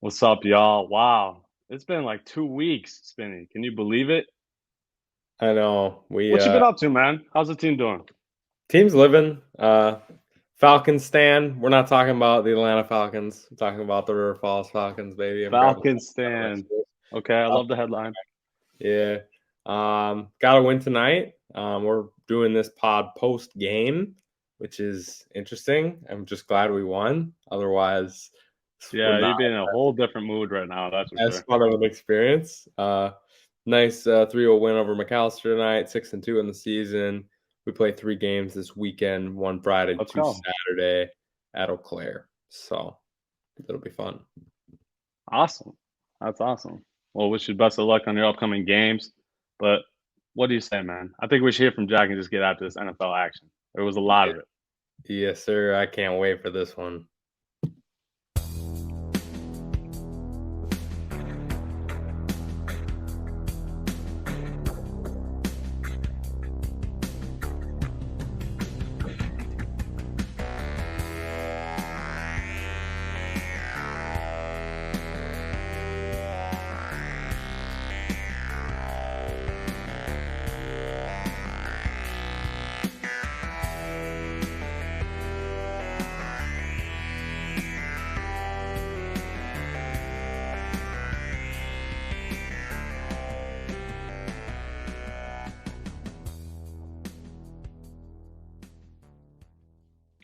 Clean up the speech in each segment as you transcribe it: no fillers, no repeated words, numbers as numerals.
What's up, y'all? Wow. It's been like 2 weeks, Spinny. Can you believe it? I know. We What you been up to, man? How's the team doing? team's living. Falcons stand. We're not talking about the Atlanta Falcons. We're talking about the River Falls Falcons, baby. I'm grabbing Falcons my stand. shirt. Okay, I Uh, love the headline. yeah. Got to win tonight. We're doing this pod post game, which is interesting. I'm just glad we won. Otherwise, this would Yeah, not you'd be in a whole different mood right now, that's for as sure. fun of an experience. Nice 3-0 win over McAllister tonight, 6-2 in the season. We play 3 games this weekend, one Friday, Let's two go. Saturday at Eau Claire. So it'll be fun. Awesome. That's awesome. Well, wish you best of luck on your upcoming games. But what do you say, man? I think we should hear from Jack and just get after this NFL action. There was a lot of it. Yes, sir. I can't wait for this one.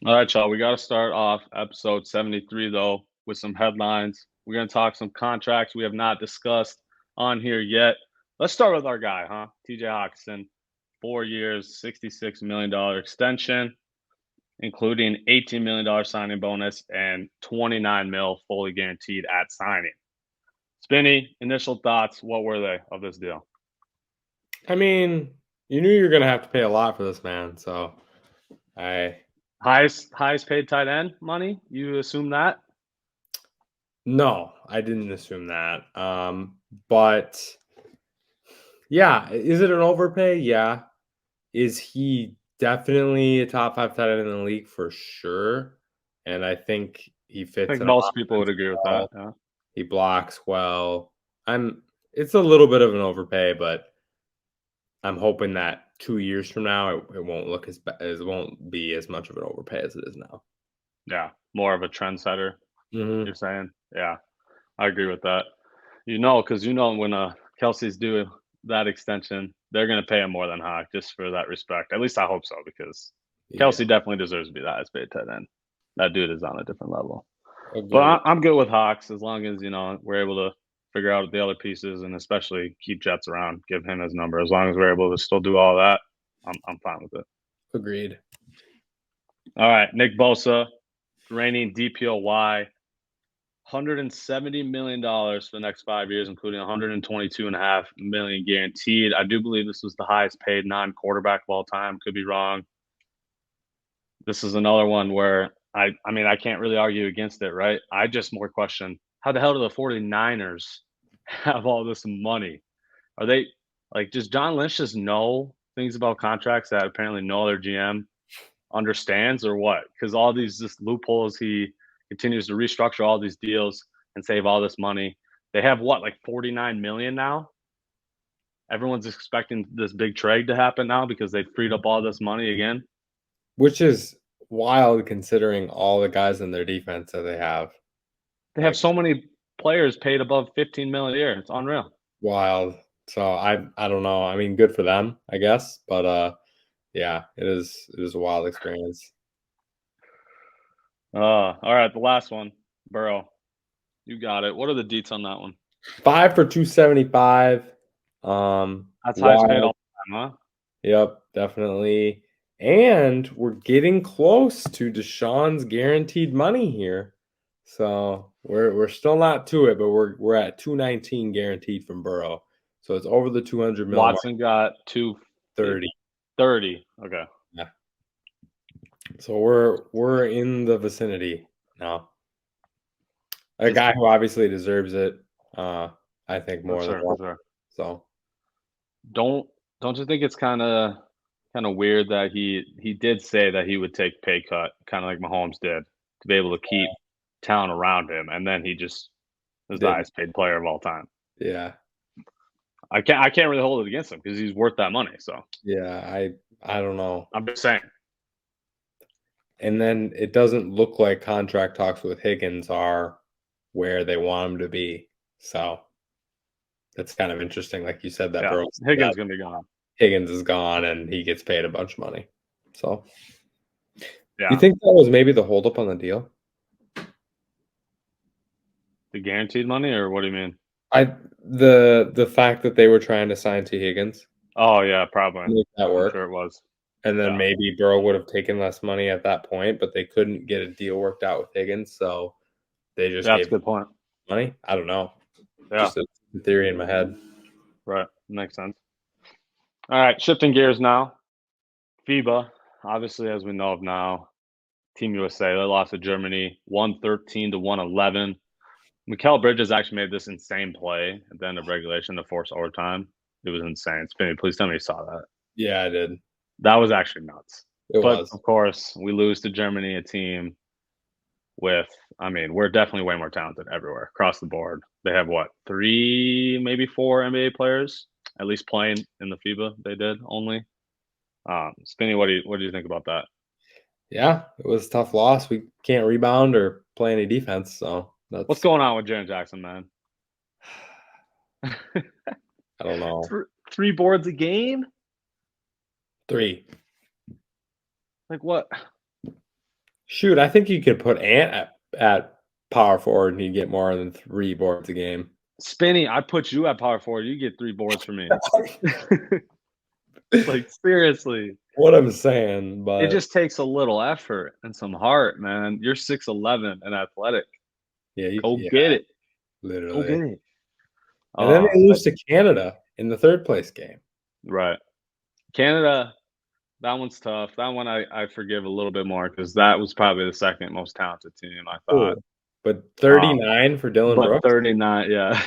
All right, y'all. We got to start off episode 73, though, with some headlines. We're going to talk some contracts we have not discussed on here yet. Let's start with our guy, huh? TJ Hockenson, 4 years, $66 million extension, including $18 million signing bonus and 29 mil fully guaranteed at signing. Spinny, initial thoughts. What were they of this deal? I mean, you knew you were going to have to pay a lot for this man. So I, Highest paid tight end money? You assume that? no, I didn't assume that. But yeah, is it an overpay? Yeah. Is he definitely a top 5 tight end in the league for sure? And I think he I fits think in most people would offense agree with that. well. Yeah. He blocks well. It's a little bit of an overpay, but I'm hoping that 2 years from now it won't look as it won't be as much of an overpay as it is now. Yeah. More of a trendsetter, Hmm. you're saying? Yeah. I agree with that. Because when Kelsey's due that extension, they're going to pay him more than Hawk just for that respect. At least I hope so, because Yeah, Kelsey definitely deserves to be the highest paid tight end. That dude is on a different level. But agreed. I'm good with Hawks as long as we're able to figure out the other pieces and especially keep Jets around, give him his number. As long as we're able to still do all that, I'm fine with it. Agreed. All right, Nick Bosa, reigning DPOY, $170 million for the next 5 years, including $122.5 million guaranteed. I do believe this was the highest paid non-quarterback of all time. Could be wrong. This is another one where I can't really argue against it, right? I just more question, how the hell do the 49ers have all this money? Are they does John Lynch just know things about contracts that apparently no other GM understands or what? Because all these just loopholes, he continues to restructure all these deals and save all this money. They have what, like 49 million now? Everyone's expecting this big trade to happen now because they freed up all this money again. Which is wild considering all the guys in their defense that they have. They have Like so many players paid above 15 million a year. It's unreal. wild. So I don't know. I mean, good for them, I guess. But yeah, it is a wild experience. All right, the last one, Burrow. You got it. What are the deets on that one? 5 for 275. That's highest paid Wild. all time, huh? Yep, definitely. And we're getting close to Deshaun's guaranteed money here. So we're still not to it, but we're at 219 guaranteed from Burrow. So it's over the 200 mil mark, Watson got 30. 230. Okay. Yeah. So we're in the vicinity now. A Just guy who obviously deserves it, I think for more than sure, for one. sure. So Don't don't you think it's kind of weird that he did say that he would take pay cut, kind of like Mahomes did, to be able to keep talent around him, and then he just Is the Did highest paid player of all time. yeah. I can't really hold it against him because he's worth that money. So Yeah, I don't know. I'm just saying. And then it doesn't look like contract talks with Higgins are where they want him to be. So that's kind of interesting. Like you said, Yeah, That Higgins gonna be gone. Higgins is gone and he gets paid a bunch of money. So you Yeah, think that was maybe the holdup on the deal? the guaranteed money, or what do you mean? I the fact that they were trying to sign T. Higgins, Oh yeah, probably. make that I'm work. sure it was. And then Yeah, maybe Burrow would have taken less money at that point, but they couldn't get a deal worked out with Higgins, so they just that's a gave good point. money. I don't know. Yeah, Just a theory in my head. right. Makes sense. All right, shifting gears now. FIBA, obviously, as we know of now, Team USA, they lost to Germany 113 to 111. Mikal Bridges actually made this insane play at the end of regulation to force overtime. It was insane. Spinny, please tell me you saw that. Yeah, I did. That was actually nuts. It But was. of course, we lose to Germany, a team with, I mean, we're definitely way more talented everywhere across the board. They have what, 3, maybe 4 NBA players at least playing in the FIBA. They did only. Spinny, what do you think about that? Yeah, it was a tough loss. We can't rebound or play any defense, so What's that's going on with Jaren Jackson, man? I don't know. 3 boards a game? 3. Like what? Shoot, I think you could put Ant at power forward and he'd get more than 3 boards a game. Spinny, I put you at power forward. You get 3 boards for me. Like seriously. What I'm saying, It but just takes a little effort and some heart, man. You're 6'11" and athletic. yeah, Go yeah, get it. Go literally. get it. And then they But lose to Canada in the 3rd place game. right. Canada, that one's tough. That one I forgive a little bit more because that was probably the second most talented team, I thought. Oh, but Um, 39 for Dylan but Brooks? 39, yeah.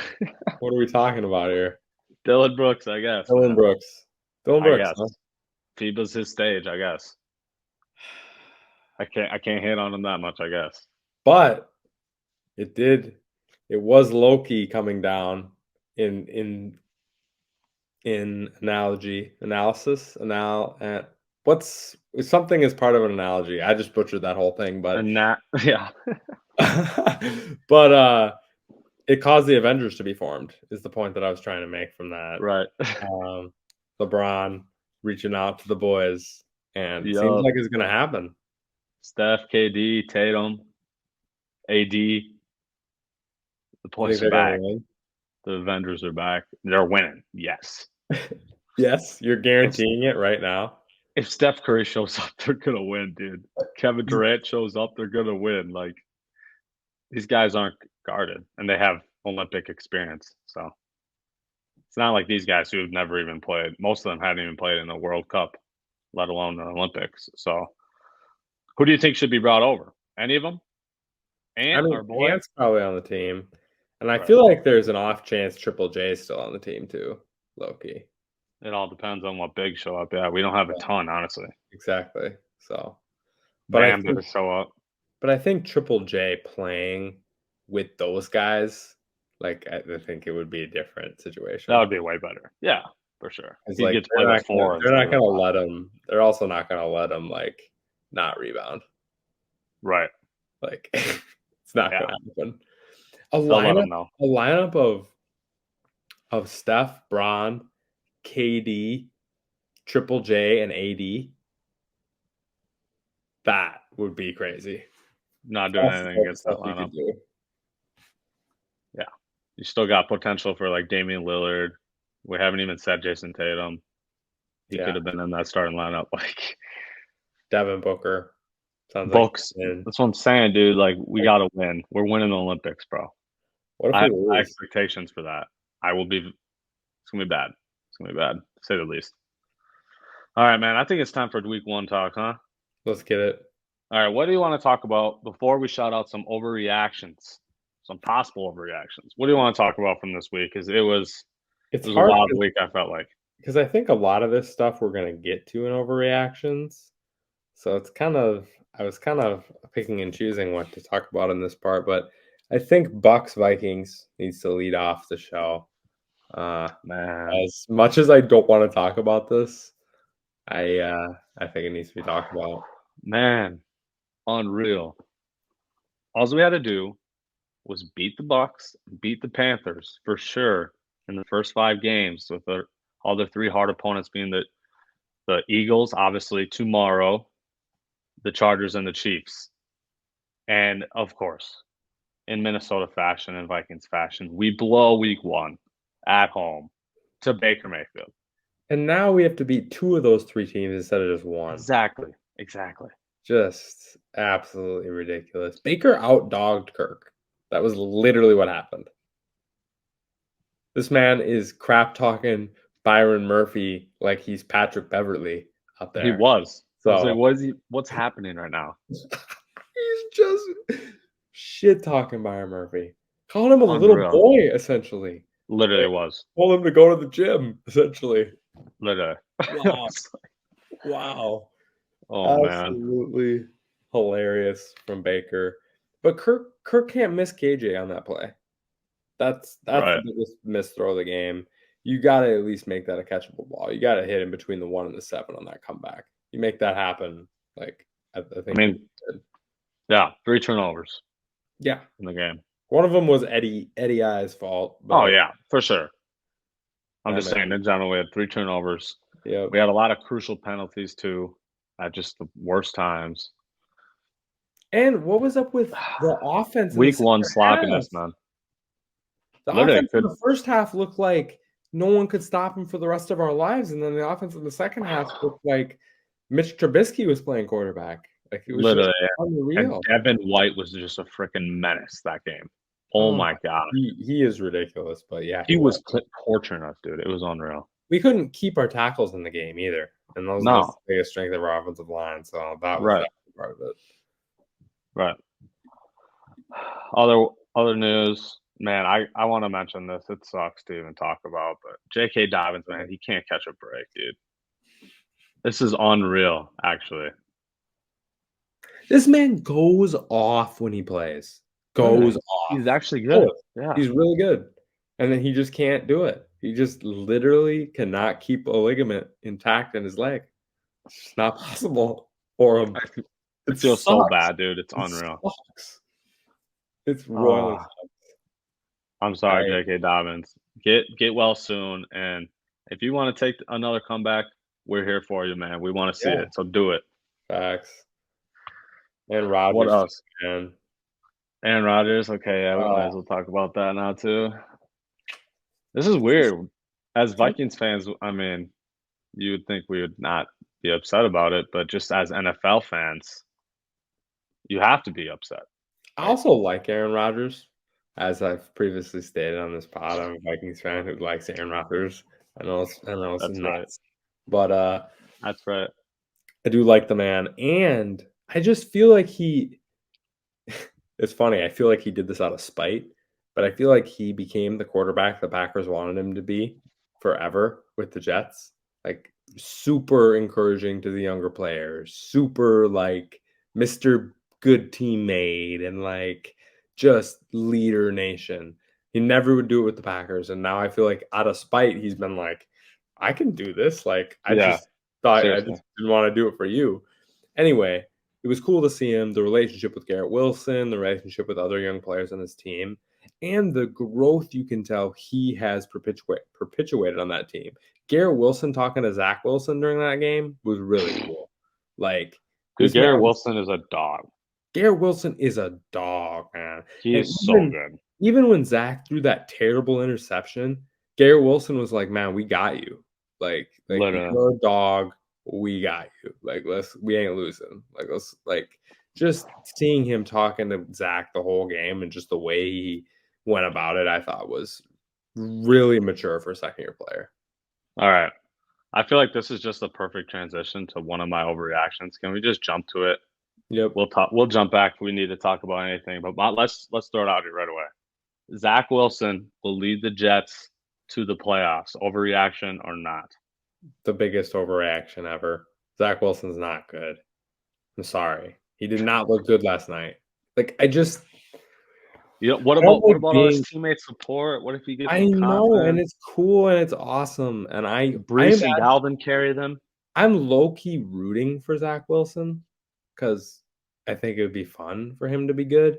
What are we talking about here? Dylan Brooks, I guess, Dylan man. Brooks. Dylan I Brooks, guess. huh? FIBA's his stage, I guess. I can't hit on him that much, I guess. But it was low-key coming down in analysis, what's something is part of an analogy. I just butchered that whole thing, but And that yeah. but it caused the Avengers to be formed is the point that I was trying to make from that. Right. LeBron reaching out to the boys, and it seems Yup. like it's gonna happen. Steph, KD, Tatum, AD. The You think boys are they're gonna back. win? The Avengers are back. They're winning. Yes. Yes, you're If guaranteeing it right now. if Steph Curry shows up, they're gonna win, dude. Kevin Durant shows up, they're gonna win. Like these guys aren't guarded and they have Olympic experience. So it's not like these guys who have never even played. Most of them hadn't even played in the World Cup, let alone the Olympics. So who do you think should be brought over? Any of them? I Ant, mean, our boy? Ant's probably on the team, and I Right. feel like there's an off chance Triple J is still on the team too, low-key. It all depends on what big show up. Yeah, we don't have a Yeah, ton, honestly. exactly. So, but I Bam think didn't show up. Triple J playing with those guys, like, I think it would be a different That situation. would be way better. Yeah, for sure. It's He like gets to play the 4 they're instead not of the gonna 5. let him. They're also not gonna let him, like, not rebound. Right. Like, it's not Yeah. gonna happen. A They'll let lineup him know. a lineup of Steph, Bron, KD, Triple J, and AD, that would be crazy. Not doing That's the anything type of against that stuff you lineup. could do. Yeah. You still got potential for like Damian Lillard. We haven't even said Jason Tatum. He Yeah, could have been in that starting lineup. Like Devin Booker sounds like books. and That's what I'm saying, dude. Like we like, gotta win. We're winning the Olympics, bro. what if I we have high lose? expectations for that. It's gonna be bad. It's gonna be bad, to say the least. All right, man. I think it's time for week 1 talk, huh? Let's get it. All right, what do you want to talk about before we shout out some overreactions, some possible overreactions? What do you want to talk about from this week? Because it It's was a hard wild week. I felt like. because I think a lot of this stuff we're gonna get to in overreactions. So it's kind of I was kind of picking and choosing what to talk about in this part, but I think Bucks Vikings needs to lead off the show. Man, As much as I don't want to talk about this, I think it needs to be talked about. man, unreal. All we had to do was beat the Bucks, beat the Panthers for sure in the first 5 games, with all the 3 hard opponents being the Eagles, obviously tomorrow, the Chargers, and the Chiefs. And of course, in Minnesota fashion and Vikings fashion, we blow week 1 at home to Baker Mayfield. And now we have to beat 2 of those 3 teams instead of just 1. Exactly. Just absolutely ridiculous. Baker outdogged Kirk. That was literally what happened. This man is crap talking Byron Murphy like he's Patrick Beverly out there. He was. I was So like, what's happening right now? he's just shit talking Byron Murphy. Calling him a little Unreal. boy, essentially. Literally was. Told him to go to the gym, essentially. Literally. Wow. Wow. Oh man. Absolutely hilarious from Baker. But Kirk can't miss KJ on that play. That's Right. the biggest miss throw of the game. You got to at least make that a catchable ball. You got to hit him between the 1 and the 7 on that comeback. You make that happen, like I think. I mean, yeah, 3 turnovers. Yeah, in the game. One of them was Eddie I's fault. Oh yeah, for sure. I'm Yeah, just man. saying, in general, we had 3 turnovers. Yeah, We had a lot of crucial penalties too, at just the worst times. And what was up with the offense in Week the 1 second sloppiness, half? man. The Literally offense in the first half looked like no one could stop him for the rest of our lives, and then the offense in the second half looked like Mitch Trubisky was playing quarterback. Like it was literally, just unreal. and Devin White was just a freaking menace that game. Oh my god, he is ridiculous, but yeah, he was torturing us, dude. It was unreal. We couldn't keep our tackles in the game either, and those are the biggest strength of our offensive line. So that was definitely part of it. Right. Other news, man. I want to mention this. It sucks to even talk about, but J.K. Dobbins, man, he can't catch a break, dude. This is unreal, actually. This man goes off when he plays. Goes off. He's actually good. Yeah, he's really good, and then he just can't do it. He just literally cannot keep a ligament intact in his leg. It's just not possible for him. It feels so bad, dude. It's unreal. Sucks. It's royally sucks. I'm sorry, J.K. Dobbins. Get well soon, and if you want to take another comeback, we're here for you, man. We want to see it, so do it. Facts. And Rodgers. What else? Man. Aaron Rodgers. Okay, yeah, we might as well talk about that now too. This is weird. As Vikings fans, I mean, you would think we would not be upset about it, but just as NFL fans, you have to be upset. I also like Aaron Rodgers. As I've previously stated on this pod, I'm a Vikings fan who likes Aaron Rodgers. I know it's That's nuts. right. But that's right. I do like the man, and I just feel like it's funny. I feel like he did this out of spite, but I feel like he became the quarterback the Packers wanted him to be forever with the Jets. Like super encouraging to the younger players, super like Mr. Good teammate, and like just leader nation. He never would do it with the Packers, and now I feel like out of spite, he's been like, I can do this. Like I just thought seriously. I just didn't want to do it for you. Anyway, it was cool to see him, the relationship with Garrett Wilson, the relationship with other young players on his team, and the growth you can tell he has perpetuated on that team. Garrett Wilson talking to Zach Wilson during that game was really cool. Like, dude, Garrett Wilson is a dog. Garrett Wilson is a dog, man. He is so good. Even when Zach threw that terrible interception, Garrett Wilson was like, man, we got you. Like you're a dog. We got you. Like, we ain't losing. Like, just seeing him talking to Zach the whole game and just the way he went about it, I thought was really mature for a second-year player. All right. I feel like this is just the perfect transition to one of my overreactions. Can we just jump to it? Yep. We'll jump back if we need to talk about anything, but let's throw it out here right away. Zach Wilson will lead the Jets to the playoffs. Overreaction or not? The biggest overreaction ever. Zach Wilson's not good. I'm sorry. He did not look good last night. Like, You know, I don't what like about all his being. teammate support? What if he gets I some know, and confidence? it's cool and it's awesome, and Brees and Dalvin carry them. I'm low key rooting for Zach Wilson because I think it would be fun for him to be good.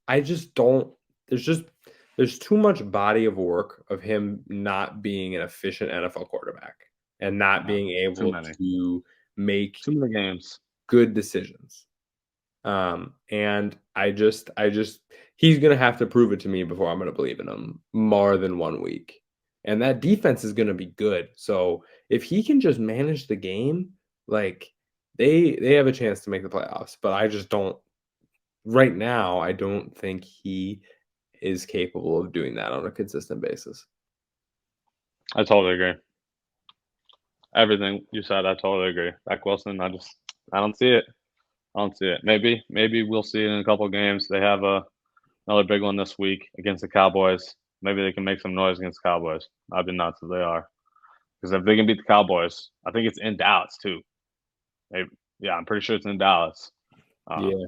I just don't. There's just there's too much body of work of him not being an efficient NFL quarterback and not Yeah, being too able many. to make Too many games. good decisions. And I just he's gonna have to prove it to me before I'm gonna believe in him more than 1 week. And that defense is gonna be good. So if he can just manage the game, like they have a chance to make the playoffs. But I just don't right now, I don't think he is capable of doing that on a consistent basis. I totally agree. Everything you said, I totally agree. Zach Wilson, I don't see it. I don't see it. Maybe we'll see it in a couple of games. They have another big one this week against the Cowboys. Maybe they can make some noise against the Cowboys. I'd be nuts if they are. Because if they can beat the Cowboys, I think it's in Dallas too. Maybe, yeah, I'm pretty sure it's in Dallas. Um, Yeah.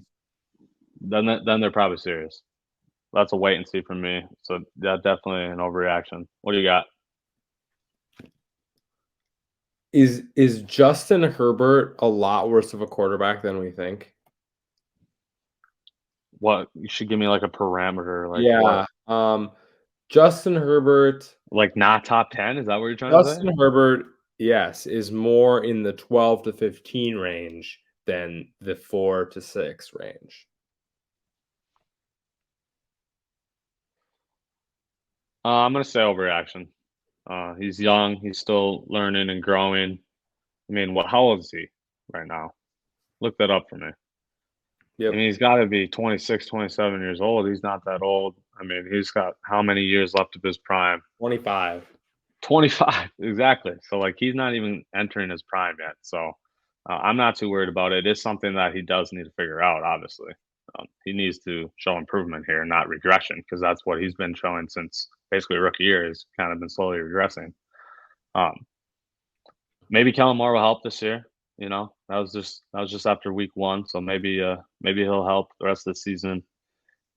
then they're probably serious. That's a wait and see for me. So yeah, definitely an overreaction. What do you got? Is Justin Herbert a lot worse of a quarterback than we think? What you should give me like a parameter, like what? Yeah. Justin Herbert Like not top 10? Is that what you're trying to say? Justin Herbert, yes, is more in the 12 to 15 range than the 4 to 6 range. I'm gonna say overreaction. He's young. He's still learning and growing. I mean, what? How old is he right now? Look that up for me. I Yep. mean, he's got to be 26, 27 years old. He's not that old. I mean, he's got how many years left of his prime? 25. 25, exactly. So, like, he's not even entering his prime yet. So, I'm not too worried about it. It is something that he does need to figure out, obviously. He needs to show improvement here, not regression, because that's what he's been showing since basically rookie year. He's kind of been slowly regressing. Um, Maybe Kellen Moore will help this year. You know, that was just after week one, so maybe he'll help the rest of the season.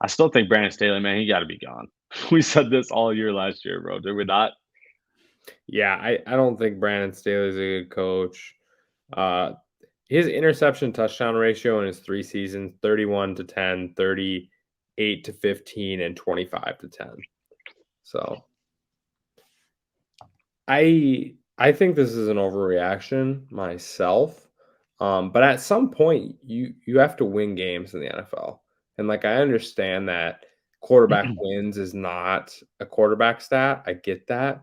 I still think Brandon Staley, man, he got to be gone. We said this all year last year, bro. Did we not? Yeah, I don't think Brandon Staley's a good coach. Uh, his interception touchdown ratio in his 3 seasons 31 to 10, 38 to 15, and 25 to 10. So I think this is an overreaction myself. But at some point you have to win games in the NFL. And like I understand that quarterback wins is not a quarterback stat. I get that.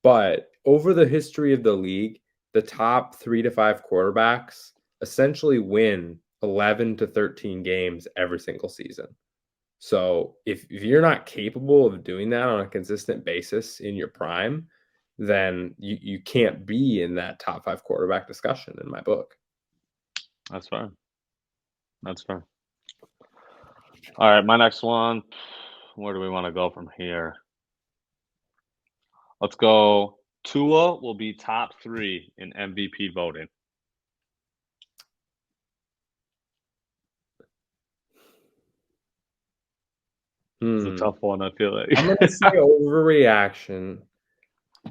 But over the history of the league, the top 3 to 5 quarterbacks essentially win 11 to 13 games every single season. So if you're not capable of doing that on a consistent basis in your prime, then you can't be in that top 5 quarterback discussion in my book. That's fine. That's fine. All right, my next one. Where do we want to go from here? Let's go. Tua will be top 3 in MVP voting. It's a Hmm. tough one. I feel like I'm gonna say overreaction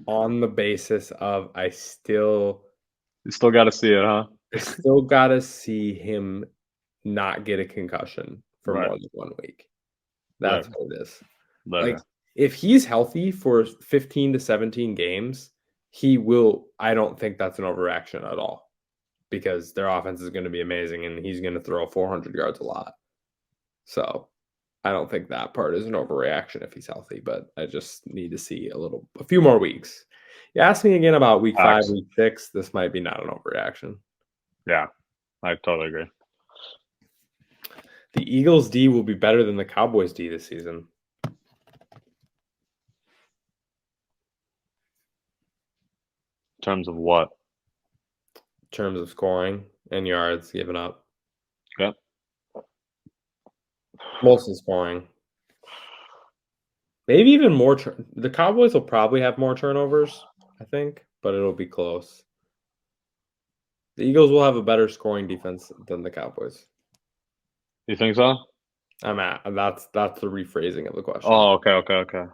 on the basis of you still got to see it, huh? I still gotta see him not get a concussion for Right, more than 1 week. right, That's what it is. Like, right. if he's healthy for 15 to 17 games, he will. I don't think that's an overreaction at all because their offense is going to be amazing and he's going to throw 400 yards a lot. So I don't think that part is an overreaction if he's healthy, but I just need to see a few more weeks. You ask me again about week 5, Facts. week 6, this might be not an overreaction. Yeah, I totally agree. The Eagles D will be better than the Cowboys D this season. In terms of what? In terms of scoring and yards given up. Okay. Mostly scoring. Maybe even more. The Cowboys will probably have more turnovers, I think, but it'll be close. The Eagles will have a better scoring defense than the Cowboys. You think so? That's the rephrasing of the question. Oh, okay.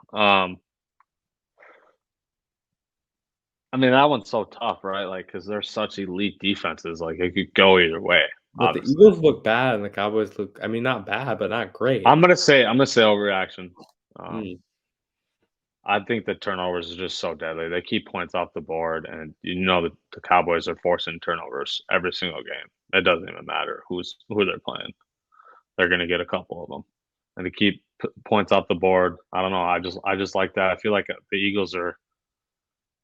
I mean, that one's so tough, right? Like, because they're such elite defenses. Like, it could go either way, But the obviously. Eagles look bad and the Cowboys look, I mean, not bad, but not great. I'm gonna say overreaction. Um, Mm. I think the turnovers are just so deadly. They keep points off the board, and the Cowboys are forcing turnovers every single game. It doesn't even matter who they're playing. They're gonna get a couple of them, and to keep points off the board. I don't know. I just like that. I feel like the Eagles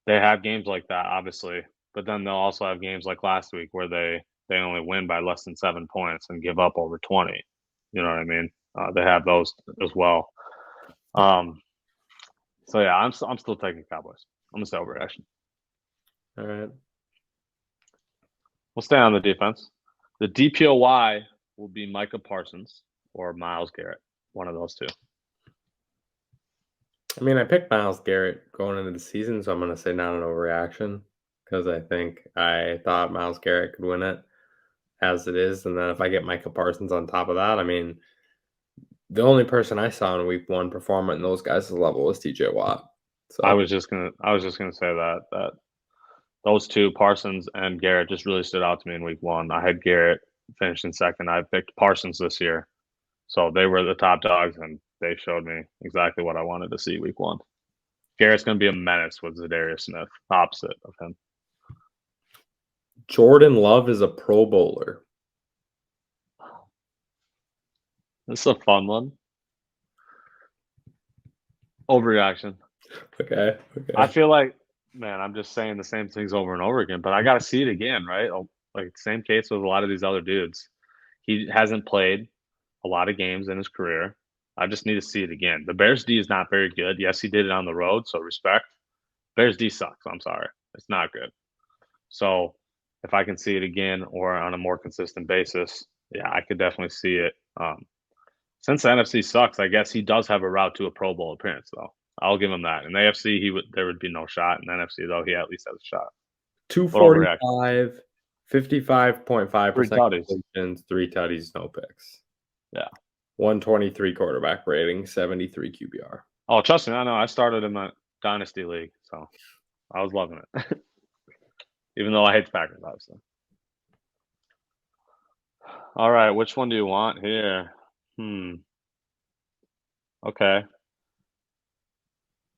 they have games like that, obviously, but then they'll also have games like last week where they only win by less than 7 points and give up over 20. You know what I mean? They have those as well. Um, so yeah, I'm still taking Cowboys. I'm gonna say overreaction. All right. We'll stay on the defense. The DPOY will be Micah Parsons or Miles Garrett, one of those two. I mean, I picked Miles Garrett going into the season, so I'm going to say not an overreaction because I thought Miles Garrett could win it as it is. And then if I get Micah Parsons on top of that, I mean, the only person I saw in week one perform at those guys' level was TJ Watt. I So was just gonna say that those two, Parsons and Garrett, just really stood out to me in week one. I had Garrett finishing second. I picked Parsons this year. So they were the top dogs, and they showed me exactly what I wanted to see week one. Garrett's going to be a menace with Zadarius Smith, opposite of him. Jordan Love is a Pro Bowler. This is a fun one. Overreaction. Okay. I feel like, man, I'm just saying the same things over and over again, but I got to see it again, right? Like, same case with a lot of these other dudes. He hasn't played a lot of games in his career. I just need to see it again. The Bears D is not very good. Yes, he did it on the road, so respect. Bears D sucks. I'm sorry. It's not good. So if I can see it again or on a more consistent basis, yeah, I could definitely see it. Since the NFC sucks, I guess he does have a route to a Pro Bowl appearance, though. I'll give him that. In the AFC, there would be no shot. In the NFC, though, he at least has a shot. But overreaction. 245, Three 55% tutties. completions, 3 tutties, no picks. Yeah. 123 quarterback rating, 73 QBR. Oh, trust me, I know. I started in my dynasty league, so I was loving it. Even though I hate the Packers, obviously. All right, which one do you want here? Okay.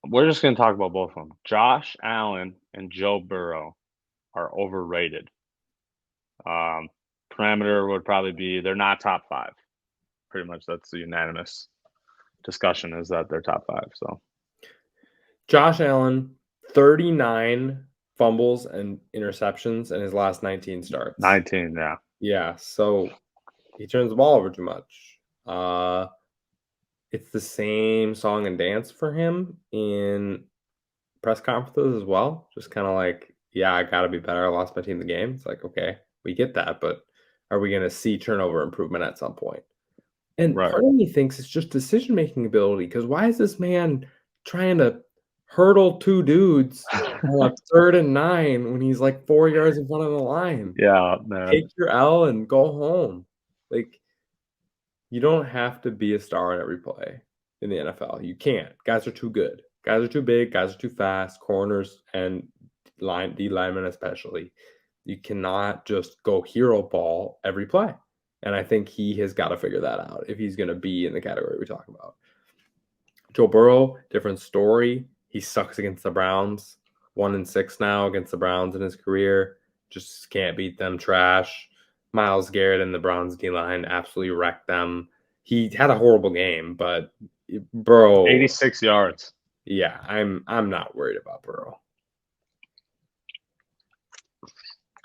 We're just going to talk about both of them. Josh Allen and Joe Burrow are overrated. Parameter would probably be they're not top five. Pretty much that's the unanimous discussion is that they're top five. So Josh Allen, 39 fumbles and interceptions in his last 19 starts. 19, yeah. Yeah, so he turns the ball over too much. It's the same song and dance for him in press conferences as well. Just kind of like, yeah, I got to be better. I lost my team the game. It's like, okay, we get that, but are we going to see turnover improvement at some point? And Right. part of me thinks it's just decision making ability because why is this man trying to hurdle 2 dudes on a 3rd and 9 when he's like 4 yards in front of the line? Yeah, man. Take your L and go home. Like, you don't have to be a star in every play in the NFL. You can't. Guys are too good. Guys are too big. Guys are too fast. Corners and D linemen especially. You cannot just go hero ball every play. And I think he has got to figure that out if he's going to be in the category we talk about. Joe Burrow, different story. He sucks against the Browns. 1-6 now against the Browns in his career. Just can't beat them. Trash. Myles Garrett and the Browns D line absolutely wrecked them. He had a horrible game, but Burrow, 86 yards. yeah, I'm not worried about Burrow.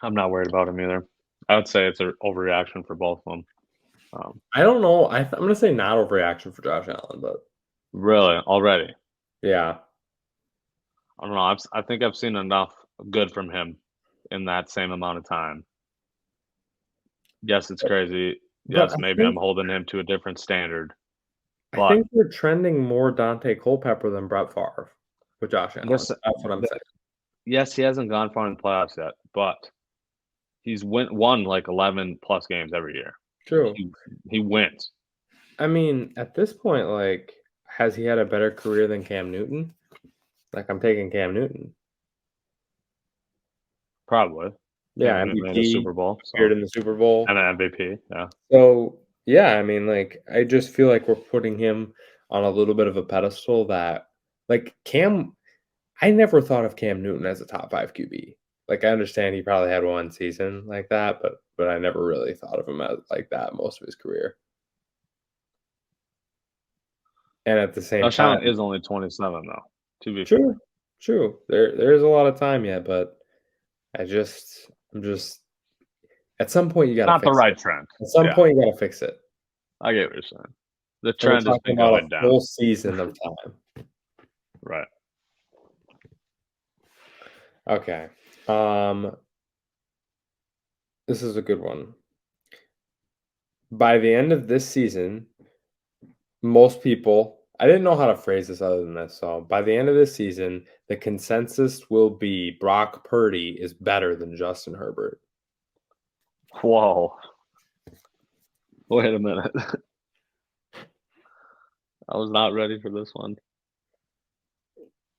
I'm not worried about him either. I would say it's an overreaction for both of them. I don't know. I'm going to say not overreaction for Josh Allen, but Really, already. yeah. I don't know. I think I've seen enough good from him in that same amount of time. Yes, it's crazy. But Yes, maybe I'm holding him to a different standard. I think we're trending more Dante Culpepper than Brett Favre with Josh Allen. That's what I'm saying. Yes, he hasn't gone far in the playoffs yet, but he's won like 11 plus games every year. True. He wins. I mean, at this point, like, has he had a better career than Cam Newton? Like, I'm taking Cam Newton. Probably. Yeah, And made a MVP, Super Bowl, appeared so in the Super Bowl. and an MVP. Yeah. So, yeah, I mean, like, I just feel like we're putting him on a little bit of a pedestal that, like, I never thought of Cam Newton as a top 5 QB. Like, I understand he probably had one season like that, but I never really thought of him as like that most of his career. And at the same Josh time, Allen is only 27 though, to be fair. true, true. There's a lot of time yet, but I'm just at some point you gotta Not the fix it. right trend. At some Yeah, point you gotta fix it. I get what you're saying. The And we're trend has talking been about a going down. full season of time. Right. Okay. This is a good one. By the end of this season, most people I didn't know how to phrase this other than this. So by the end of this season, the consensus will be Brock Purdy is better than Justin Herbert. Whoa. Wait a minute. I was not ready for this one.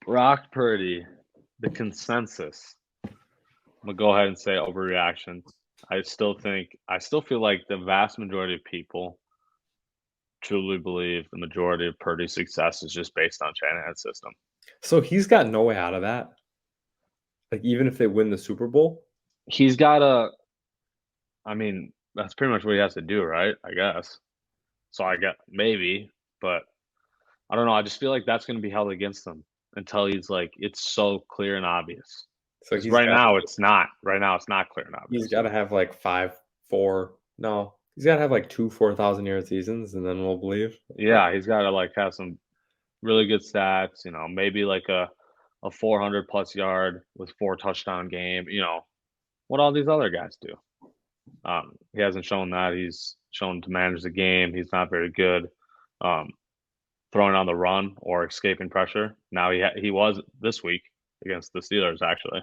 Brock Purdy, the consensus. I'm gonna go ahead and say overreaction. I still feel like the vast majority of people truly believe the majority of Purdy's success is just based on Shanahan's system. So he's got no way out of that. Like even if they win the Super Bowl, He's got to, I mean, that's pretty much what he has to do, right? I guess. So I get maybe, but I don't know. I just feel like that's going to be held against him until he's like, it's so clear and obvious. so Because right now it's not. Right now it's not clear and he's obvious. got to have like 5, 4. No, he's got to have like 2 4,000-yard seasons, and then we'll believe. Yeah, he's got to like have some really good stats. Maybe like a 400 plus yard with 4 touchdown game. What all these other guys do. He hasn't shown that. He's shown to manage the game. He's not very good throwing on the run or escaping pressure. Now he was this week against the Steelers actually.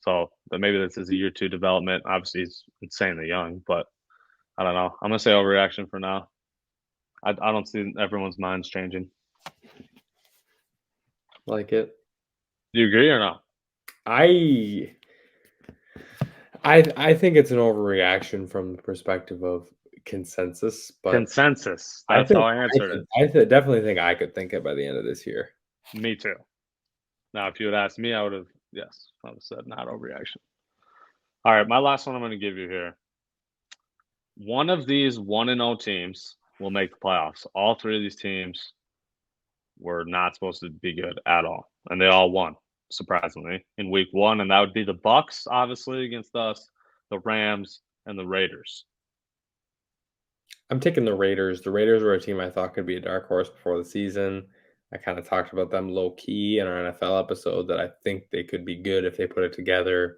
So but maybe this is a year 2 development. Obviously, he's insanely young, but I don't know. I'm gonna say overreaction for now. I don't see everyone's minds changing. Like it. Do you agree or not? I I think it's an overreaction from the perspective of consensus, but Consensus. I That's how think I answered it. definitely think I could think it by the end of this year. Me too. Now, if you had asked me, I would have said not overreaction. All right, my last one I'm going to give you here. One of these 1-0 teams will make the playoffs. All 3 of these teams were not supposed to be good at all, and they all won surprisingly in week 1, and that would be the Bucks, obviously against us, the Rams, and the Raiders. I'm taking the Raiders. The Raiders were a team I thought could be a dark horse before the season. I kind of talked about them low key in our NFL episode that I think they could be good if they put it together.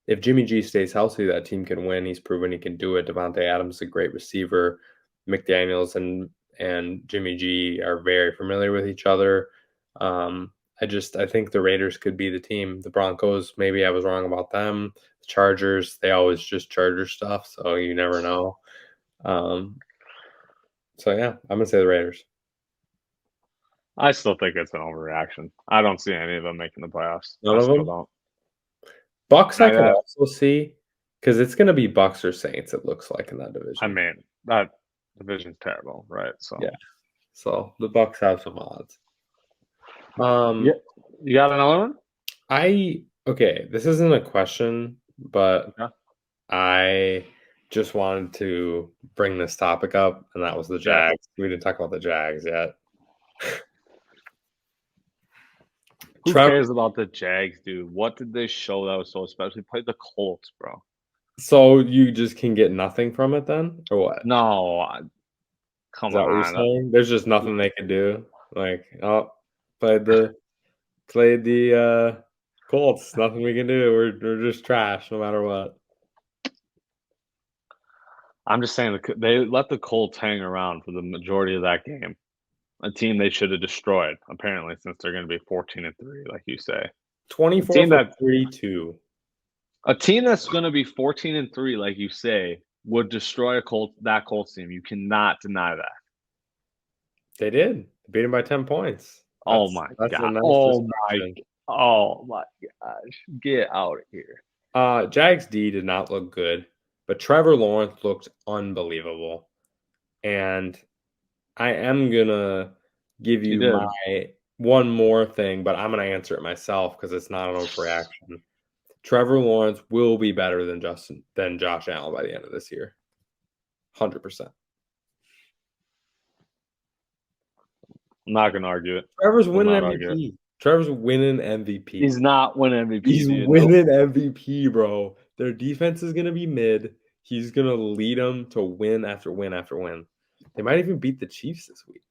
If Jimmy G stays healthy, that team can win. He's proven he can do it. Devontae Adams is a great receiver. McDaniels and Jimmy G are very familiar with each other. I think the Raiders could be the team. The Broncos, maybe I was wrong about them. The Chargers, they always just Charger stuff, so you never know. So yeah, I'm gonna say the Raiders. I still think it's an overreaction. I don't see any of them making the playoffs. None I of still them. don't. Bucks, I could I, also see because it's gonna be Bucks or Saints. It looks like in that division. I mean, that division's terrible, right? So Yeah. So the Bucks have some odds. yeah, you got another one? Okay, this isn't a question, but Okay. I just wanted to bring this topic up, and that was the Yeah. Jags. We didn't talk about the Jags yet. Who Trevor, cares about the Jags, dude? What did they show that was so special? They played the Colts, bro. so you just can get nothing from it then, or what? No, come Is that what you're on. saying? There's just nothing they can do. Like, oh, played the Colts. Nothing we can do. We're just trash no matter what. I'm just saying they let the Colts hang around for the majority of that game. A team they should have destroyed, apparently, since they're going to be 14-3, like you say. 24 for 32. A team that's going to be 14-3, like you say, would destroy that Colts team. You cannot deny that. They did. Beat him by 10 points. Oh my That's a god. nice Oh distraction. my gosh. Get out of here. Jags D did not look good, but Trevor Lawrence looked unbelievable. And I am gonna give He you did. my one more thing, but I'm gonna answer it myself because it's not an overreaction. Trevor Lawrence will be better than Josh Allen by the end of this year. 100%. I'm not gonna argue it. Trevor's Will winning not argue it. MVP. Trevor's winning MVP. He's not winning MVP, He's dude. Nope. winning MVP, bro. Their defense is gonna be mid. He's gonna lead them to win after win after win. They might even beat the Chiefs this week.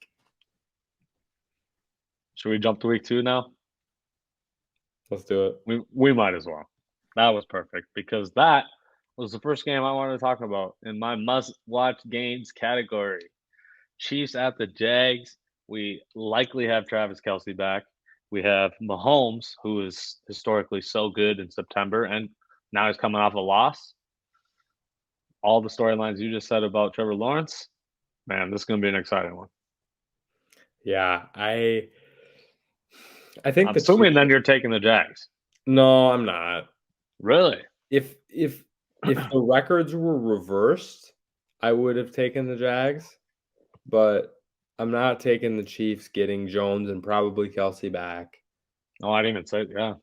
Should we jump to week 2 now? Let's do it. We might as well. That was perfect because that was the first game I wanted to talk about in my must-watch games category. Chiefs at the Jags. We likely have Travis Kelce back. We have Mahomes, who is historically so good in September, and now he's coming off a loss. All the storylines you just said about Trevor Lawrence, man, this is going to be an exciting one. Yeah, I think I'm the assuming Chiefs. then you're taking the Jags. No, I'm not. Really? If the records were reversed, I would have taken the Jags, but I'm not taking the Chiefs getting Jones and probably Kelce back. Oh, I didn't even say it. Yeah.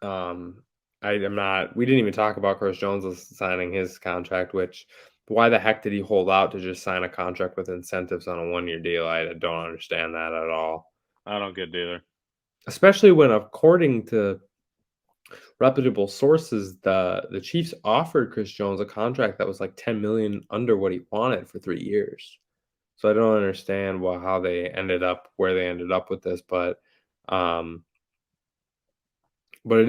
I am not. We didn't even talk about Chris Jones signing his contract. Which, why the heck did he hold out to just sign a contract with incentives on a 1-year deal? I don't understand that at all. I don't get it either. Especially when, according to reputable sources, the Chiefs offered Chris Jones a contract that was like $10 million under what he wanted for 3 years. So I don't understand how they ended up where they ended up with this, but it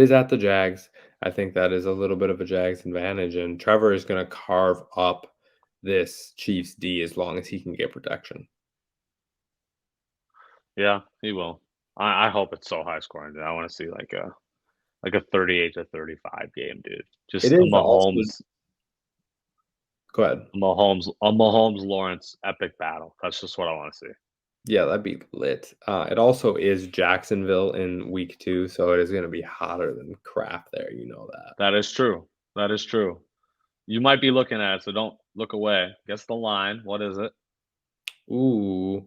is at the Jags. I think that is a little bit of a Jags advantage, and Trevor is going to carve up this Chiefs D as long as he can get protection. Yeah, he will. I hope it's so high scoring. Dude. I want to see like a 38-35 game, dude. Just It a is also. Go ahead. Mahomes Lawrence epic battle. That's just what I want to see. Yeah, that'd be lit. It also is Jacksonville in week 2, so it is going to be hotter than crap there. You know that. That is true. That is true. You might be looking at it, so don't look away. Guess the line. What is it? Ooh.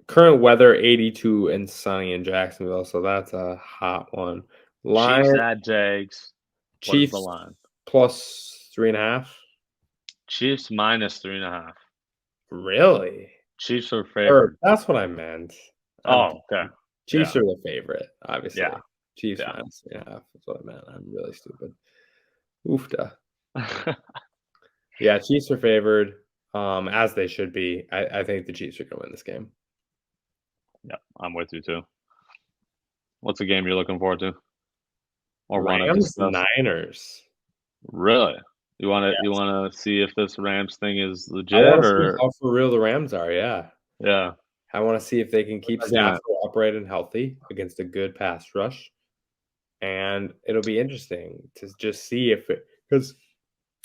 Current weather 82 and sunny in Jacksonville, so that's a hot one. Line Chiefs at Jags. What is the Chiefs line? plus 3.5. Chiefs minus 3.5. Really? Chiefs are favored. That's what I meant. Oh, okay. Chiefs are the favorite, obviously. Yeah. Chiefs minus 3.5. That's what I meant. I'm really stupid. Oofda. Yeah, Chiefs are favored, as they should be. I think the Chiefs are going to win this game. Yeah, I'm with you too. What's the game you're looking forward to? Or Rams Niners. Really? You want to see if this Rams thing is legit, I want to or see how for real the Rams are. Yeah. Yeah. I want to see if they can keep Stafford upright and healthy against a good pass rush, and it'll be interesting to just see because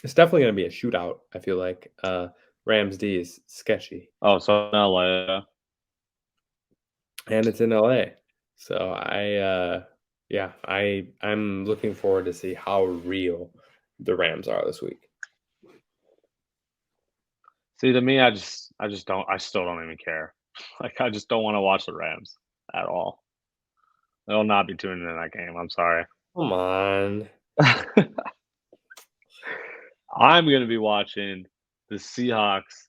it's definitely going to be a shootout. I feel like Rams D is sketchy. Oh, so in LA. And it's in LA. So I'm looking forward to see how real the Rams are this week. See, to me, I still don't even care. Like, I just don't want to watch the Rams at all. I will not be tuning in that game. I'm sorry. Come on. I'm going to be watching the Seahawks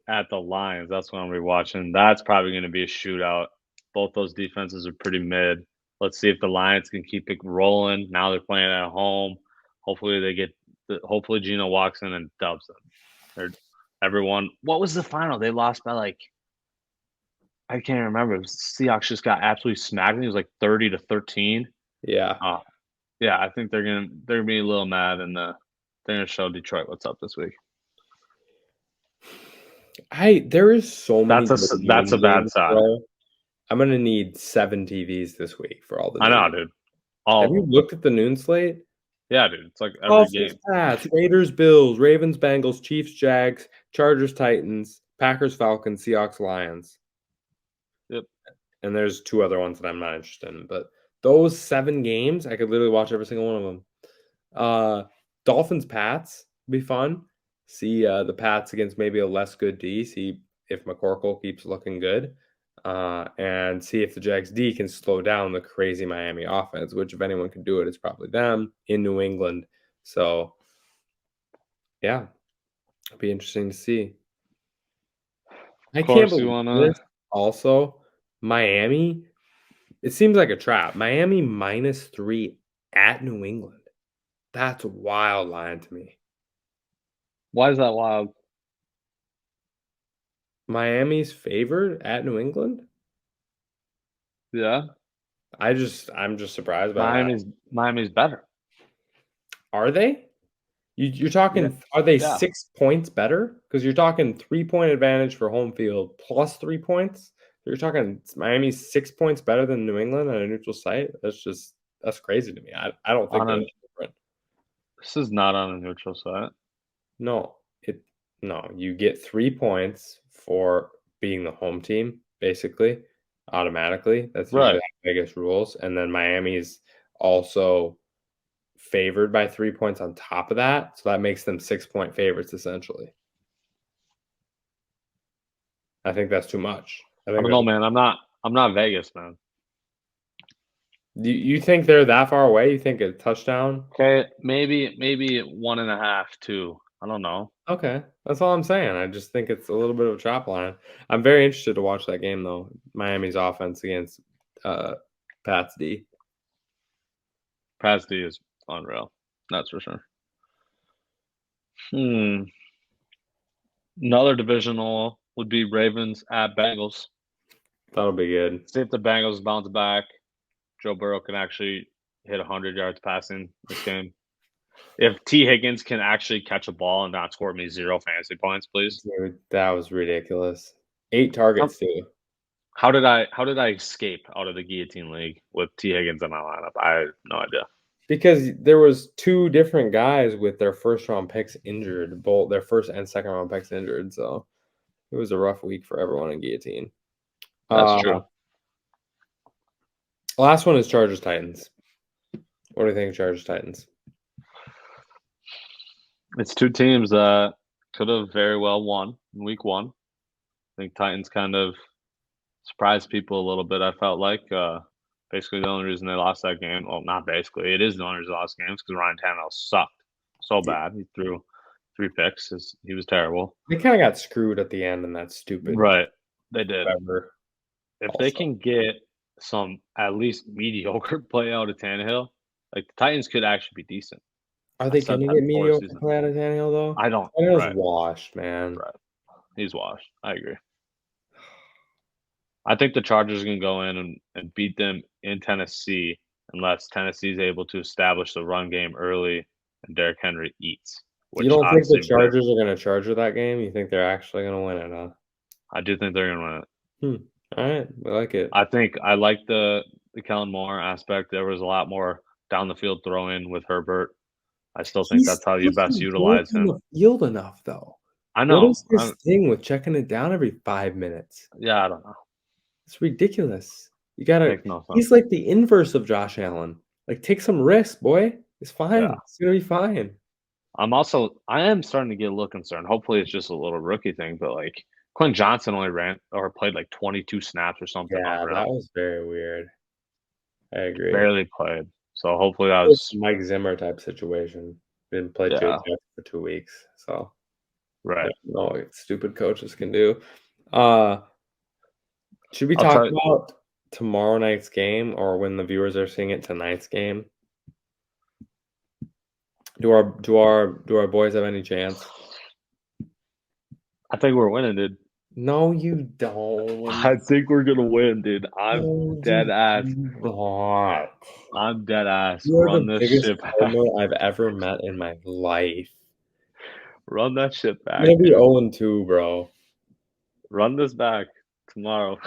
at the Lions. That's what I'm going to be watching. That's probably going to be a shootout. Both those defenses are pretty mid. Let's see if the Lions can keep it rolling. Now they're playing at home. Hopefully hopefully Gino walks in and dubs them. Everyone, what was the final? They lost by like, I can't remember. Seahawks just got absolutely smacked. It was like 30-13. Yeah. Yeah, I think they're gonna be a little mad, and they're gonna show Detroit what's up this week. There is so many. That's a bad sign. I'm gonna need 7 TVs this week for all the. I know, dude. Have you looked at the noon slate? Yeah, dude. It's like every game. Pats, Raiders, Bills, Ravens, Bengals, Chiefs, Jags, Chargers, Titans, Packers, Falcons, Seahawks, Lions. and there's 2 other ones that I'm not interested in, but those 7 games, I could literally watch every single one of them. Dolphins Pats be fun. See the Pats against maybe a less good D. See if McCorkle keeps looking good, and see if the Jags D can slow down the crazy Miami offense. Which, if anyone can do it, it's probably them in New England. So, yeah, it'll be interesting to see. I Of can't course, you believe wanna. this. Also, Miami. It seems like a trap. Miami -3 at New England. That's a wild line to me. Why is that wild? Miami's favored at New England? Yeah, I'm just surprised by that. Miami's better. Are they? You're Yeah, talking are they yeah. 6 points better? Because you're talking 3-point advantage for home field plus 3 points. You're talking Miami's 6 points better than New England on a neutral site? That's crazy to me. I don't think On they're a that different. This is not on a neutral site. No, it no, you get 3 points for being the home team, basically, automatically. That's usually Right. how Vegas rules, and then Miami's also favored by 3 points on top of that, so that makes them 6-point favorites, essentially. I think that's too much. I I think don't that's know, man. I'm not Vegas, man. you think they're that far away? You think a touchdown? Okay, maybe 1.5, 2. I don't know. Okay, that's all I'm saying. I just think it's a little bit of a trap line. I'm very interested to watch that game, though. Miami's offense against uh, Pat's D. Past D is unreal. That's for sure. Hmm. Another divisional would be Ravens at Bengals. That'll be good. See if the Bengals bounce back. Joe Burrow can actually hit 100 yards passing this game. If T. Higgins can actually catch a ball and not score me 0 fantasy points, please. Dude, that was ridiculous. 8 How, targets too. how did I escape out of the guillotine league with T. Higgins in my lineup? I have no idea. Because there was 2 different guys with their first round picks injured, both their first and second round picks injured. So it was a rough week for everyone in guillotine. That's Uh, true. last one is Chargers Titans. What do you think of Chargers Titans? It's two teams that could have very well won in week 1. I think Titans kind of surprised people a little bit. I felt like basically the only reason they lost that game, well, not basically, it is the only reason they lost games because Ryan Tannehill sucked so bad. He threw 3 picks. He was terrible. They kind of got screwed at the end in that stupid Right, they did. whatever. If they Also, can get some at least mediocre play out of Tannehill, like the Titans could actually be decent. are I they said going to that get before the mediocre season. play out of Tannehill though? I don't. Tannehill's Right, washed, man. right. He's washed. I agree. I think the Chargers can go in and beat them in Tennessee unless Tennessee is able to establish the run game early and Derrick Henry eats, You which don't think the obviously Chargers are going to Charger that game? You think they're actually going to win it, huh? I do think they're gonna win it. All right, I like it. I like the Kellen Moore aspect. There was a lot more down the field throwing with Herbert. I still think He that's how still you best doesn't get utilize on him. the field enough, though. I What know. is his thing with checking it down every 5 minutes? Yeah, I don't know. It's ridiculous. You gotta. Makes no sense. He's like the inverse of Josh Allen. Like, take some risks, boy. It's Yeah. fine. It's gonna be fine. I am starting to get a little concerned. Hopefully it's just a little rookie thing, but like Quinn Johnson only ran or played like 22 snaps or something Yeah, that unreal. was very weird. I agree. Barely played. So hopefully that It's was Mike Zimmer type situation. Didn't play Jay yeah, Jetts for 2 weeks, so I right. don't know what stupid coaches can do. Uh, should we I'll talk tell you about tomorrow night's game or when the viewers are seeing it tonight's game? Do our boys have any chance? I think we're winning, dude. No, you don't. I think we're gonna win, dude. No, I'm dead you ass. not. I'm dead ass. You are Run the this biggest shit back. homer I've ever met in my life. Run that shit I'm back, gonna be dude. 0-2, bro. Run this back tomorrow.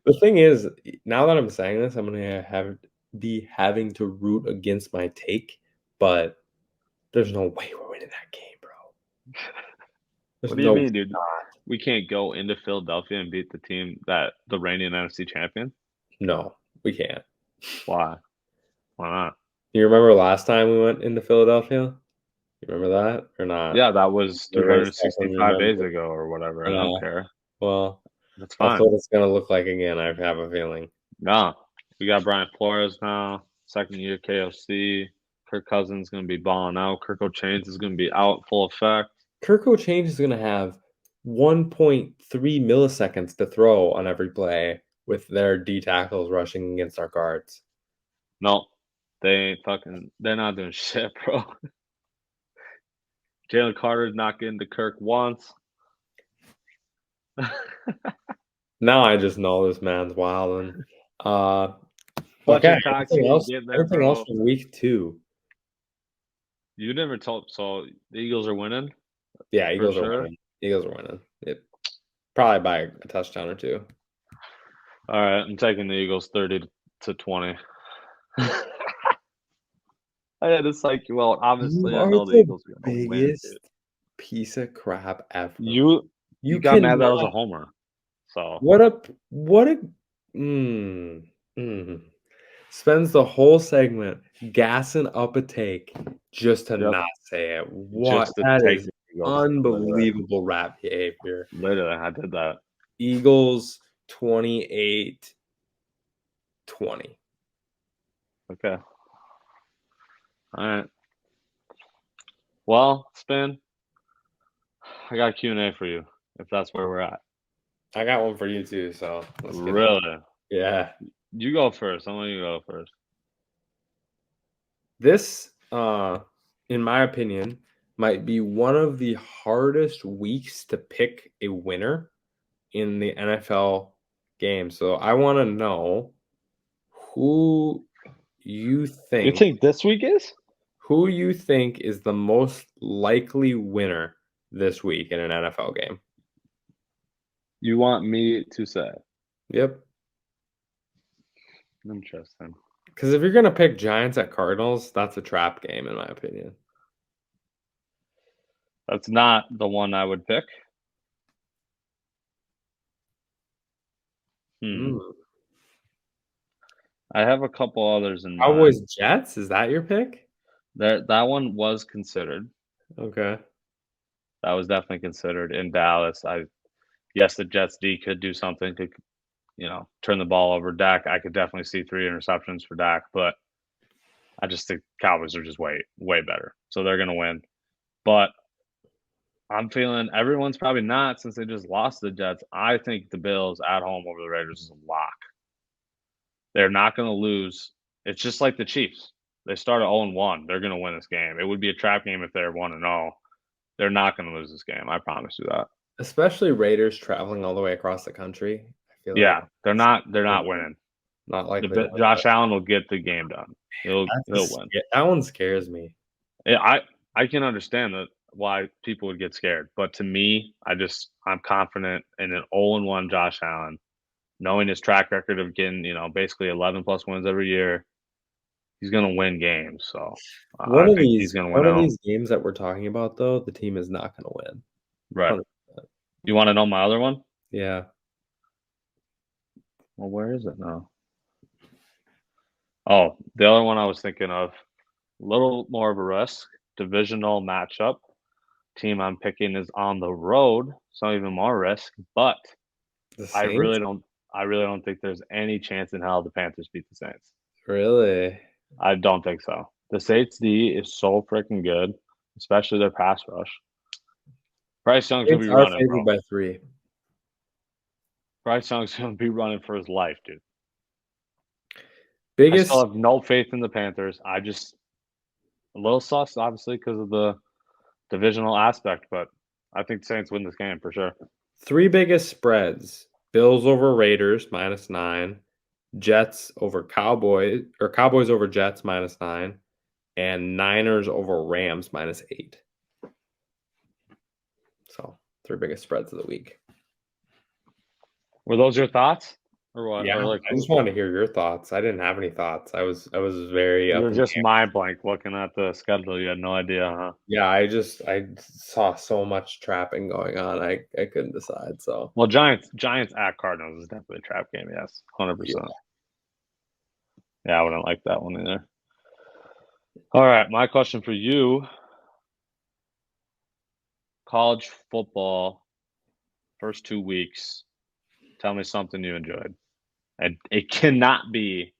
The thing is, now that I'm saying this, I'm gonna be having to root against my take, but there's no way we're winning that game, bro. There's What do you no mean, dude? shot. We can't go into Philadelphia and beat the team that the reigning NFC champion? No, we can't. Why? Why not? You remember last time we went into Philadelphia? You remember that or not? Yeah, that was The race back from your 365 days memory. ago or whatever. I Yeah. don't care. Well, That's that's fine. what it's gonna look like again. I have a feeling. No, we got Brian Flores now, second year KOC. Kirk Cousins going to be balling out. Kirko Chains is going to be out full effect. Kirko Change is gonna have 1.3 milliseconds to throw on every play with their D tackles rushing against our guards. No, they're not doing shit, bro. Jalen Carter's not getting to Kirk once. Now I just know this man's wild. And okay, Fletcher Cox ain't getting there, anything else bro. from week 2? You never told, so the Eagles are winning Yeah, for Eagles are sure. winning. Eagles are winning. Probably by a touchdown or 2. All right, I'm taking the Eagles 30-20. I had to psych you out. You Obviously, I are know the the Eagles are going to win, dude. biggest piece of crap ever. You You got mad that I cannot. was a homer. So What a spends the whole segment gassing up a take just to yep, not say it. What? just to That take is the Eagles. unbelievable rap behavior. Literally, I did that. Eagles 28-20. Okay. All right. Well, Spin, I got a Q&A for you, if that's where we're at. I got one for you too, so let's get it. Really? Yeah. You go first. I want you to go first. This, in my opinion, might be one of the hardest weeks to pick a winner in the NFL game. So I want to know who you You think think this week is? is the most likely winner this week in an NFL game. You want me to say? Yep. Interesting. Because if you're gonna pick Giants at Cardinals, that's a trap game in my opinion. That's not the one I would pick. Mm. I have a couple others in Cowboys mind. Jets, is that your pick? That one was considered. Okay. That was definitely considered in Dallas. Yes, the Jets D could do something, could turn the ball over. Dak, I could definitely see 3 interceptions for Dak, but I just think Cowboys are just way, way better. So they're gonna win. But I'm feeling everyone's probably not since they just lost to the Jets. I think the Bills at home over the Raiders is a lock. They're not gonna lose. It's just like the Chiefs. They started 0-1. They're gonna win this game. It would be a trap game if they're 1-0. They're not gonna lose this game. I promise you that. Especially Raiders traveling all the way across the country. I feel Yeah, like they're not winning. not likely to win Josh Allen will get the game done. He'll win. that one scares me. Yeah, I can understand that why people would get scared, but to me, I'm confident in an 0-1 Josh Allen, knowing his track record of getting basically 11 plus wins every year. He's gonna win games, so I think he's gonna win one of out. these games that we're talking about though, the team is not gonna win. Right. 100%. You want to know my other one? Yeah. Well, where is it now? Oh, the other one I was thinking of, a little more of a risk, divisional matchup. Team I'm picking is on the road, so even more risk. But The I Saints? really don't. I really don't think there's any chance in hell the Panthers beat the Saints. Really? I don't think so. The Saints D is so freaking good, especially their pass rush. Bryce Young's gonna Saints be are running, favored bro. by 3. Bryce Young's gonna be running for his life, dude. I Biggest still have no faith in the Panthers. A little sus, obviously, because of the divisional aspect, but I think the Saints win this game for sure. 3 biggest spreads. Bills over Raiders -9, Jets over Cowboys or Cowboys over Jets -9, and Niners over Rams -8. So, 3 biggest spreads of the week. Were those your thoughts, or what? Yeah, Or like I just wanted to hear your thoughts. I didn't have any thoughts. I was very you up were in the just air. mind blank looking at the schedule. You had no idea, huh? Yeah, I saw so much trapping going on. I couldn't decide. So Well, Giants at Cardinals is definitely a trap game. Yes, yeah, 100%. Yeah, I wouldn't like that one either. All right, my question for you: college football first 2 weeks. Tell me something you enjoyed, and it cannot be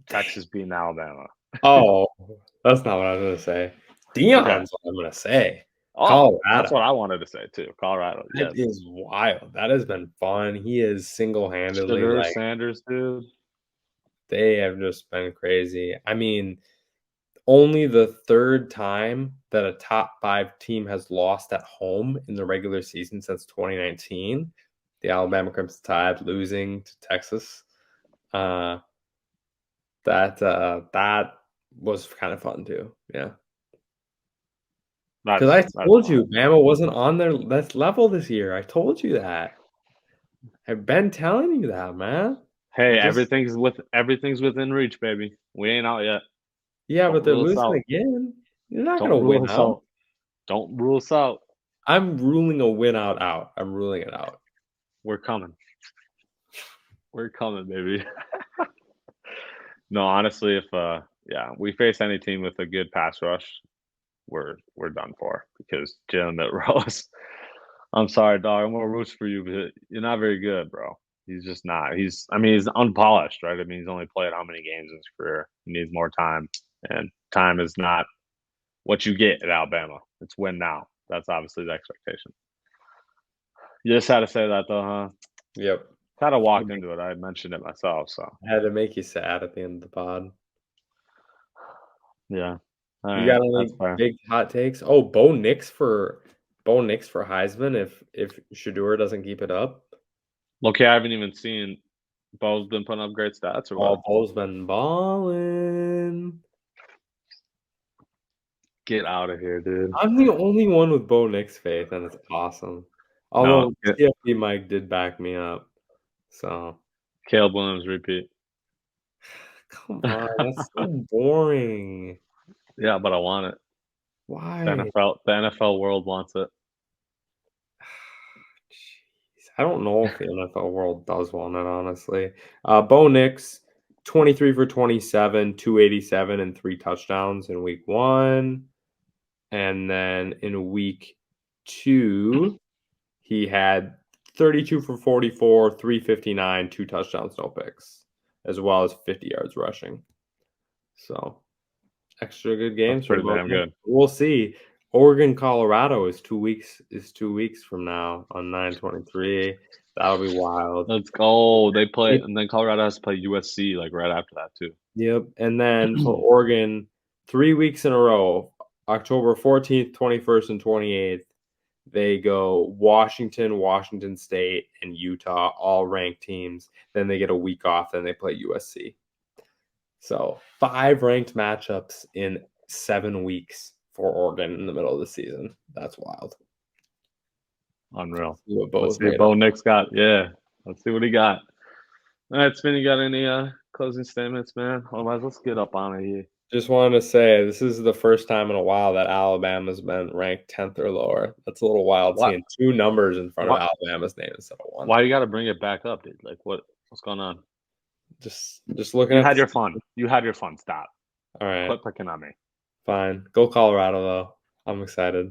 Texas beating Alabama. Oh, that's not what I was gonna say. Okay. Dion's what I'm gonna say. Oh, that's what Colorado. I wanted to say too. Colorado, That yes. is wild. That has been fun. He is single-handedly Sugar like Sanders, dude. they have just been crazy. I mean, only the third time that a top 5 team has lost at home in the regular season since 2019. The Alabama Crimson Tide losing to Texas. Uh, that was kind of fun too. Yeah. Because I That's told fun. you Bama wasn't on their best level this year. I told you that. I've been telling you that, man. Hey, Just everything's within reach, baby. We ain't out yet. yeah, Don't but they're rule us losing out. again. You're not Don't gonna rule win us out. out. Don't rule us out. I'm ruling a win out. I'm ruling it out. We're coming. We're coming, baby. No, honestly, if we face any team with a good pass rush, we're done for because Jalen Rose. I'm sorry, dog. I'm gonna root for you, but you're not very good, bro. He's just not. He's unpolished, right? I mean, he's only played how many games in his career? He needs more time, and time is not what you get at Alabama. It's win now. That's obviously the expectation. You just had to say that, though, huh? Yep. Kind of walked into it. I mentioned it myself, so I had to make you sad at the end of the pod. yeah. All You right, got any that's fair. big hot takes? Oh, Bo Nix for Heisman if Shador doesn't keep it up. Okay, I haven't even seen Bo's been putting up great stats or what? Oh, Bo's been balling. Get out of here, dude. I'm the only one with Bo Nix faith, and it's awesome. No, Although CFP Mike did back me up. So Caleb Williams repeat. come on, that's so boring. Yeah, but I want it. The Why? NFL world wants it. Jeez, I don't know if the NFL world does want it, honestly. Bo Nix, 23 for 27, 287, and 3 touchdowns in week 1. And then in week 2, he had 32 for 44, 359, 2 touchdowns, no picks, as well as 50 yards rushing. So extra good That's games from pretty both. damn good. We'll see. Oregon, Colorado is 2 weeks from now on 9/23. That'll be wild. Let's go. They play, It, and then Colorado has to play USC like right after that too. yep. And then for Oregon, 3 weeks in a row, October 14th, 21st, and 28th, they go Washington, Washington State, and Utah, all ranked teams. Then they get a week off, then they play USC. So 5 ranked matchups in 7 weeks for Oregon in the middle of the season. That's wild. Unreal. See what Let's Bo's see what made Bo of. Nix got. Yeah, let's see what he got. All right, Spinny, got any closing statements, man? Otherwise, let's get up on it here. Just wanted to say this is the first time in a while that Alabama's been ranked 10th or lower. That's a little wild What? seeing 2 numbers in front of What? Alabama's name instead of 1. Why you got to bring it back up, dude? Like, what's going on? Just looking You at had the your fun. You had your fun. Stop. All right. Quit picking on me. Fine. Go Colorado though. I'm excited.